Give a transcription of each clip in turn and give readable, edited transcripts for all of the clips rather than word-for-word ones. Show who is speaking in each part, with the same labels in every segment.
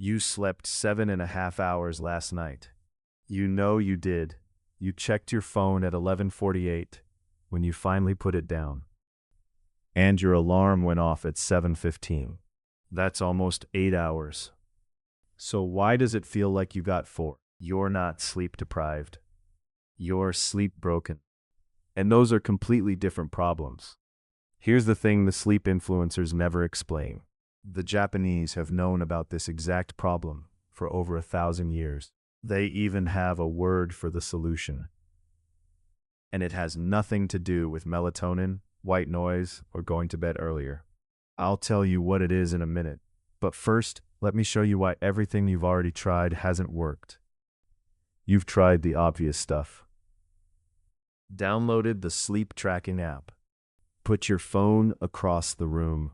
Speaker 1: You slept 7.5 hours last night. You know you did. You checked your phone at 11:48 when you finally put it down. And your alarm went off at 7:15. That's almost 8 hours. So why does it feel like you got 4? You're not sleep deprived. You're sleep broken. And those are completely different problems. Here's the thing the sleep influencers never explain. The Japanese have known about this exact problem for over 1,000 years. They even have a word for the solution. And it has nothing to do with melatonin, white noise, or going to bed earlier. I'll tell you what it is in a minute. But first, let me show you why everything you've already tried hasn't worked. You've tried the obvious stuff. Downloaded the sleep tracking app. Put your phone across the room.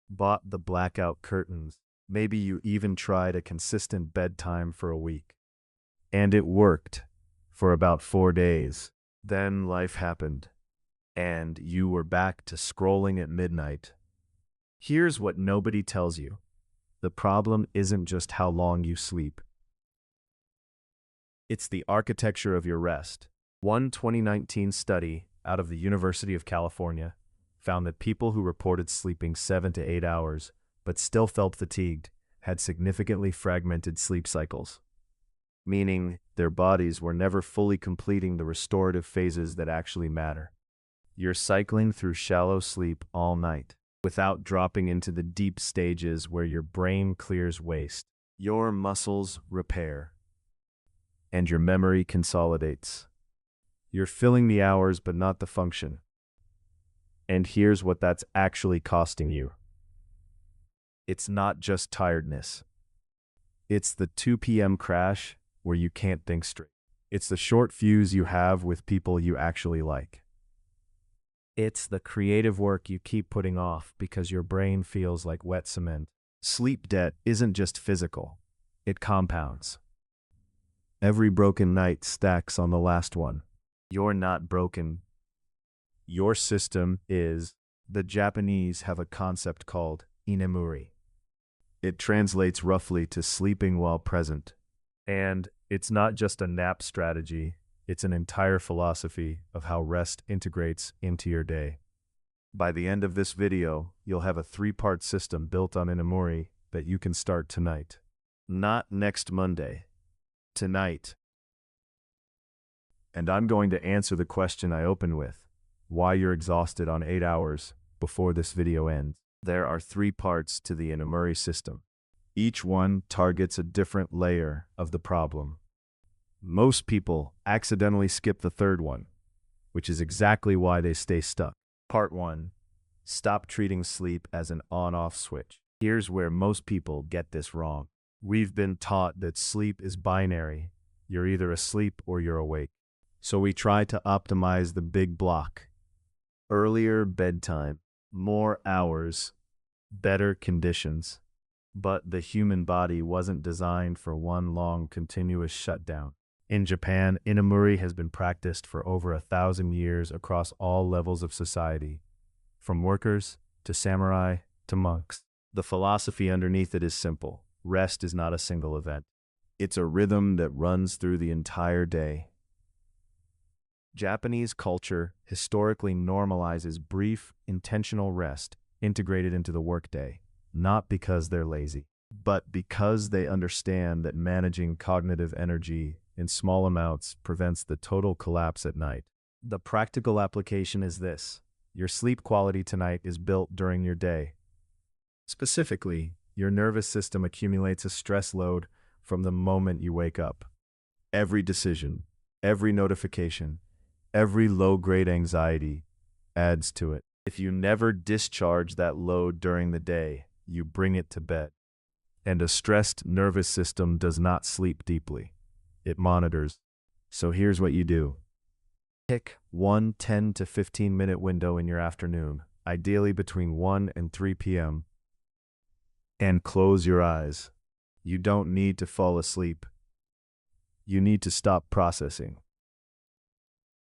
Speaker 1: Bought the blackout curtains. Maybe you even tried a consistent bedtime for a week. And it worked for about 4 days. Then life happened, and you were back to scrolling at midnight. Here's what nobody tells you. The problem isn't just how long you sleep. It's the architecture of your rest. One 2019 study out of the University of California found that people who reported sleeping 7 to 8 hours but still felt fatigued had significantly fragmented sleep cycles, meaning their bodies were never fully completing the restorative phases that actually matter. You're cycling through shallow sleep all night without dropping into the deep stages where your brain clears waste, your muscles repair, and your memory consolidates. You're filling the hours but not the function. And here's what that's actually costing you. It's not just tiredness. It's the 2 p.m. crash where you can't think straight. It's the short fuse you have with people you actually like. It's the creative work you keep putting off because your brain feels like wet cement. Sleep debt isn't just physical. It compounds. Every broken night stacks on the last one. You're not broken. Your system is. The Japanese have a concept called Inemuri. It translates roughly to sleeping while present. And it's not just a nap strategy, it's an entire philosophy of how rest integrates into your day. By the end of this video, you'll have a 3-part system built on Inemuri that you can start tonight. Not next Monday. Tonight. And I'm going to answer the question I opened with, why you're exhausted on 8 hours before this video ends. There are 3 parts to the Inemuri system. Each one targets a different layer of the problem. Most people accidentally skip the 3rd one, which is exactly why they stay stuck. Part 1. Stop treating sleep as an on-off switch. Here's where most people get this wrong. We've been taught that sleep is binary. You're either asleep or you're awake. So we try to optimize the big block. Earlier bedtime, more hours, better conditions. But the human body wasn't designed for one long continuous shutdown. In Japan, Inemuri has been practiced for over 1,000 years across all levels of society, from workers to samurai to monks. The philosophy underneath it is simple. Rest is not a single event. It's a rhythm that runs through the entire day. Japanese culture historically normalizes brief, intentional rest integrated into the workday, not because they're lazy, but because they understand that managing cognitive energy in small amounts prevents the total collapse at night. The practical application is this. Your sleep quality tonight is built during your day. Specifically, your nervous system accumulates a stress load from the moment you wake up. Every decision, every notification, every low-grade anxiety adds to it. If you never discharge that load during the day, you bring it to bed. And a stressed nervous system does not sleep deeply. It monitors. So here's what you do. Pick one 10 to 15-minute window in your afternoon, ideally between 1 and 3 p.m., and close your eyes. You don't need to fall asleep. You need to stop processing.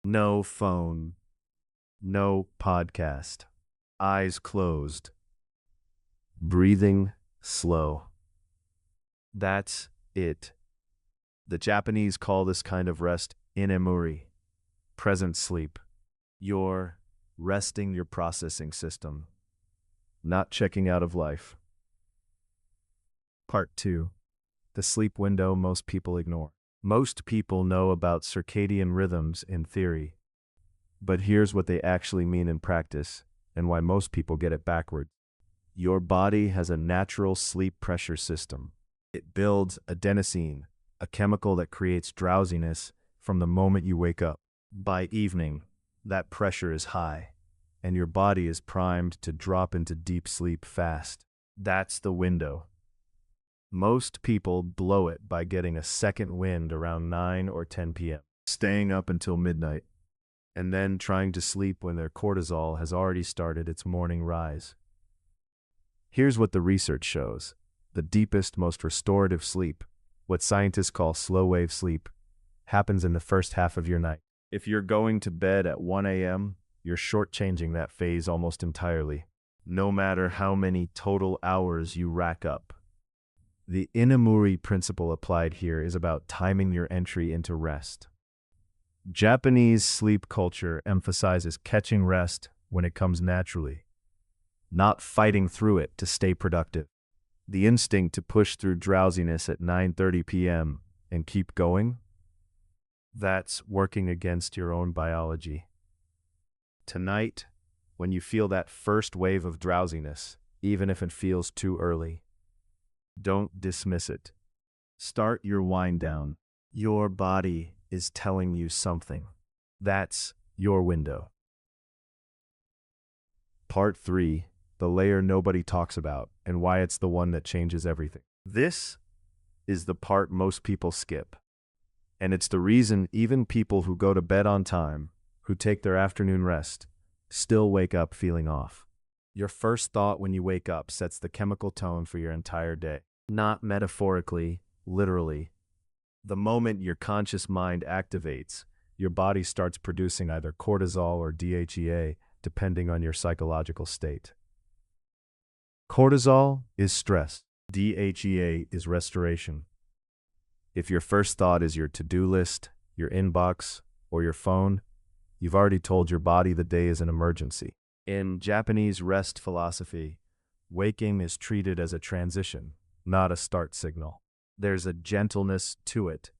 Speaker 1: No phone. No podcast. Eyes closed. Breathing slow. That's it. The Japanese call this kind of rest Inemuri, present sleep. You're resting your processing system, not checking out of life. Part 2. The sleep window most people ignore. Most people know about circadian rhythms in theory, but here's what they actually mean in practice and why most people get it backwards. Your body has a natural sleep pressure system. It builds adenosine, a chemical that creates drowsiness from the moment you wake up. By evening, that pressure is high, and your body is primed to drop into deep sleep fast. That's the window. Most people blow it by getting a second wind around 9 or 10 p.m., staying up until midnight, and then trying to sleep when their cortisol has already started its morning rise. Here's what the research shows. The deepest, most restorative sleep, what scientists call slow-wave sleep, happens in the first half of your night. If you're going to bed at 1 a.m., you're shortchanging that phase almost entirely, no matter how many total hours you rack up. The Inemuri principle applied here is about timing your entry into rest. Japanese sleep culture emphasizes catching rest when it comes naturally, not fighting through it to stay productive. The instinct to push through drowsiness at 9:30 p.m. and keep going? That's working against your own biology. Tonight, when you feel that first wave of drowsiness, even if it feels too early, don't dismiss it. Start your wind down. Your body is telling you something. That's your window. Part 3. The layer nobody talks about and why it's the one that changes everything. This is the part most people skip. And it's the reason even people who go to bed on time, who take their afternoon rest, still wake up feeling off. Your first thought when you wake up sets the chemical tone for your entire day. Not metaphorically, literally. The moment your conscious mind activates, your body starts producing either cortisol or DHEA, depending on your psychological state. Cortisol is stress. DHEA is restoration. If your first thought is your to-do list, your inbox, or your phone, you've already told your body the day is an emergency. In Japanese rest philosophy, waking is treated as a transition, not a start signal. There's a gentleness to it,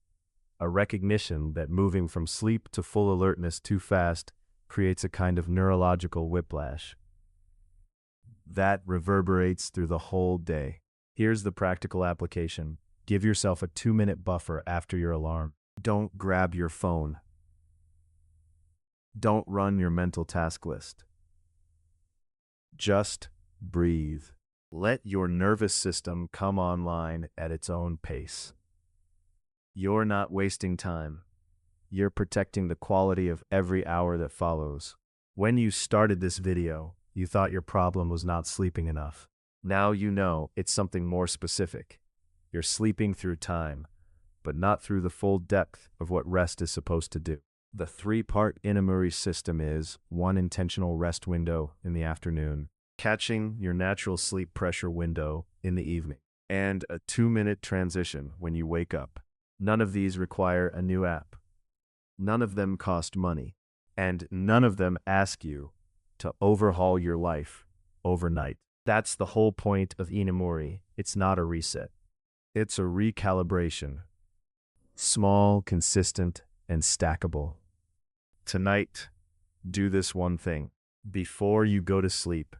Speaker 1: a recognition that moving from sleep to full alertness too fast creates a kind of neurological whiplash that reverberates through the whole day. Here's the practical application. Give yourself a 2-minute buffer after your alarm. Don't grab your phone. Don't run your mental task list. Just breathe. Let your nervous system come online at its own pace. You're not wasting time. You're protecting the quality of every hour that follows. When you started this video, you thought your problem was not sleeping enough. Now you know it's something more specific. You're sleeping through time, but not through the full depth of what rest is supposed to do. The 3-part Inemuri system is 1 intentional rest window in the afternoon, catching your natural sleep pressure window in the evening, and a 2-minute transition when you wake up. None of these require a new app. None of them cost money, and none of them ask you to overhaul your life overnight. That's the whole point of Inemuri. It's not a reset. It's a recalibration. Small, consistent, and stackable. Tonight, do this one thing. Before you go to sleep,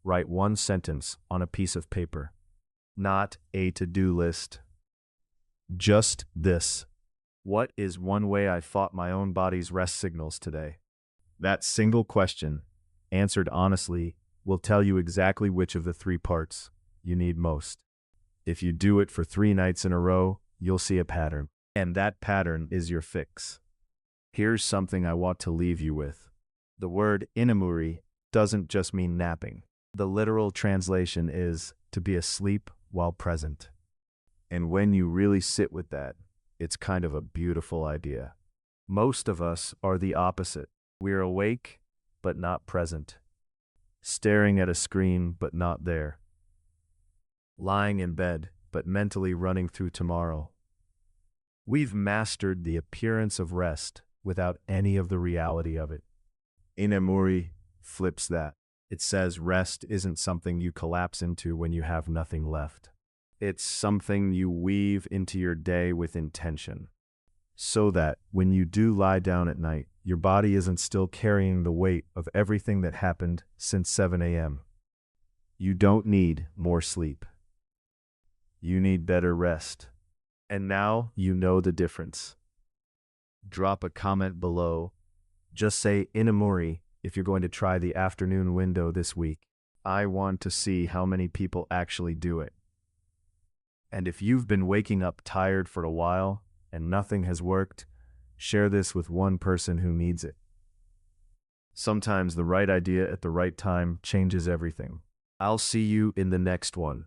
Speaker 1: write 1 sentence on a piece of paper. Not a to-do list. Just this. What is one way I fought my own body's rest signals today? That single question, answered honestly, will tell you exactly which of the 3 parts you need most. If you do it for 3 nights in a row, you'll see a pattern. And that pattern is your fix. Here's something I want to leave you with. The word Inemuri doesn't just mean napping. The literal translation is to be asleep while present. And when you really sit with that, it's kind of a beautiful idea. Most of us are the opposite. We're awake, but not present. Staring at a screen, but not there. Lying in bed, but mentally running through tomorrow. We've mastered the appearance of rest without any of the reality of it. Inemuri flips that. It says rest isn't something you collapse into when you have nothing left. It's something you weave into your day with intention, so that when you do lie down at night, your body isn't still carrying the weight of everything that happened since 7 a.m. You don't need more sleep. You need better rest. And now you know the difference. Drop a comment below. Just say Inemuri if you're going to try the afternoon window this week. I want to see how many people actually do it. And if you've been waking up tired for a while and nothing has worked, share this with one person who needs it. Sometimes the right idea at the right time changes everything. I'll see you in the next one.